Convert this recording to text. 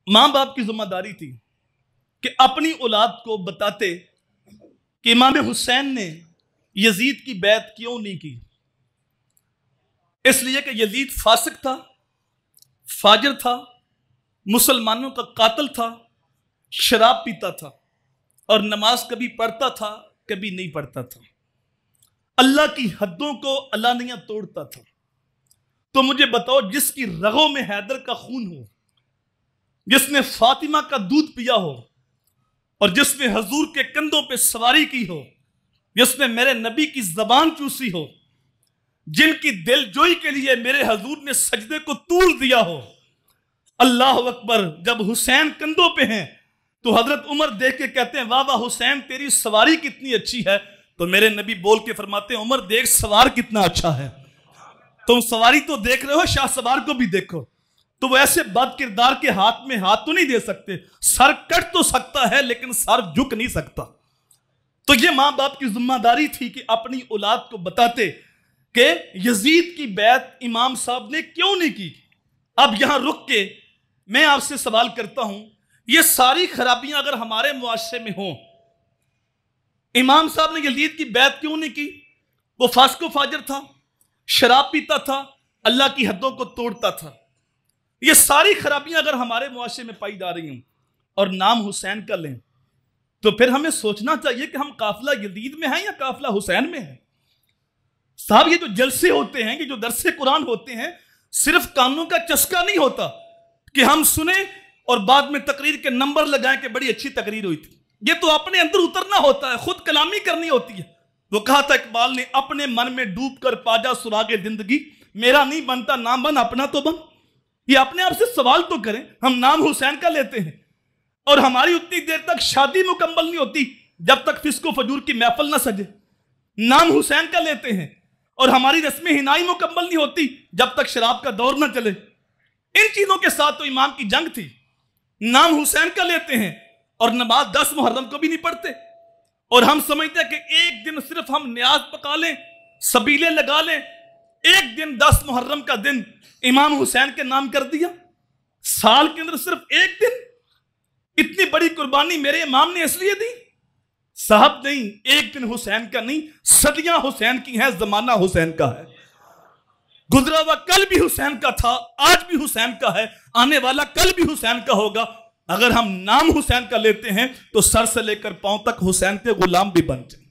ماں باپ کی ذمہ داری تھی کہ اپنی اولاد کو بتاتے کہ امام حسین نے یزید کی بیعت کیوں نہیں کی۔ اس لیے کہ یزید فاسق تھا، فاجر تھا، مسلمانوں کا قاتل تھا، شراب پیتا تھا اور نماز کبھی پڑھتا تھا کبھی نہیں پڑھتا تھا، اللہ کی حدوں کو علانیہ توڑتا تھا۔ تو مجھے بتاؤ، جس کی رگوں میں حیدر کا خون ہو، جس نے فاطمہ کا دودھ پیا ہو اور جس نے حضور کے کندھوں پہ سواری کی ہو، جس نے میرے نبی کی زبان چوسی ہو، جن کی دل جوئی کے لیے میرے حضور نے سجدے کو طول دیا ہو، اللہ اکبر، جب حسین کندھوں پہ ہیں تو حضرت عمر دیکھ کے کہتے ہیں واہ واہ حسین تیری سواری کتنی اچھی ہے، تو میرے نبی بول کے فرماتے ہیں عمر دیکھ سوار کتنا اچھا ہے، تم سواری تو دیکھ رہے ہو، شاہ سوار کو بھی دیکھو۔ تو وہ ایسے بد کردار کے ہاتھ میں ہاتھ تو نہیں دے سکتے، سر کٹ تو سکتا ہے لیکن سر جھک نہیں سکتا۔ تو یہ ماں باپ کی ذمہ داری تھی کہ اپنی اولاد کو بتاتے کہ یزید کی بیعت امام صاحب نے کیوں نہیں کی۔ اب یہاں رک کے میں آپ سے سوال کرتا ہوں، یہ ساری خرابیاں اگر ہمارے معاشرے میں ہوں، امام صاحب نے یزید کی بیعت کیوں نہیں کی؟ وہ فاسق و فاجر تھا، شراب پیتا تھا، اللہ کی حدوں کو توڑتا تھا۔ یہ ساری خرابیاں اگر ہمارے معاشرے میں پائی جا رہی ہوں اور نام حسین کا لیں، تو پھر ہمیں سوچنا چاہیے کہ ہم قافلہ یزید میں ہیں یا قافلہ حسین میں ہیں۔ صاحب یہ جو جلسے ہوتے ہیں، یہ جو درس قرآن ہوتے ہیں، صرف کانوں کا چسکا نہیں ہوتا کہ ہم سنیں اور بعد میں تقریر کے نمبر لگائیں کہ بڑی اچھی تقریر ہوئی تھی۔ یہ تو اپنے اندر اترنا ہوتا ہے، خود کلامی کرنی ہوتی ہے۔ وہ کہا تھا اقبال نے، اپنے من میں ڈوب کر پاجا سراغ زندگی، میرا نہیں بنتا نام بن اپنا تو بن۔ یہ اپنے آپ سے سوال تو کریں، ہم نام حسین کا لیتے ہیں اور ہماری اتنی دیر تک شادی مکمل نہیں ہوتی جب تک فسق و فجور کی محفل نہ سجے۔ نام حسین کا لیتے ہیں اور ہماری رسم ہنائی مکمل نہیں ہوتی جب تک شراب کا دور نہ چلے۔ ان چیزوں کے ساتھ تو امام کی جنگ تھی۔ نام حسین کا لیتے ہیں اور نماز 10 محرم کو بھی نہیں پڑھتے، اور ہم سمجھتے ہیں کہ ایک دن صرف ہم نیاز پکا لیں، سبیلے لگا لیں، ایک دن 10 محرم کا دن امام حسین کے نام کر دیا۔ سال کے اندر صرف ایک دن، اتنی بڑی قربانی میرے امام نے اس لیے دی؟ صاحب نہیں، ایک دن حسین کا نہیں، صدیاں حسین کی ہیں، زمانہ حسین کا ہے۔ گزرا ہوا کل بھی حسین کا تھا، آج بھی حسین کا ہے، آنے والا کل بھی حسین کا ہوگا۔ اگر ہم نام حسین کا لیتے ہیں تو سر سے لے کر پاؤں تک حسین کے غلام بھی بن جائیں۔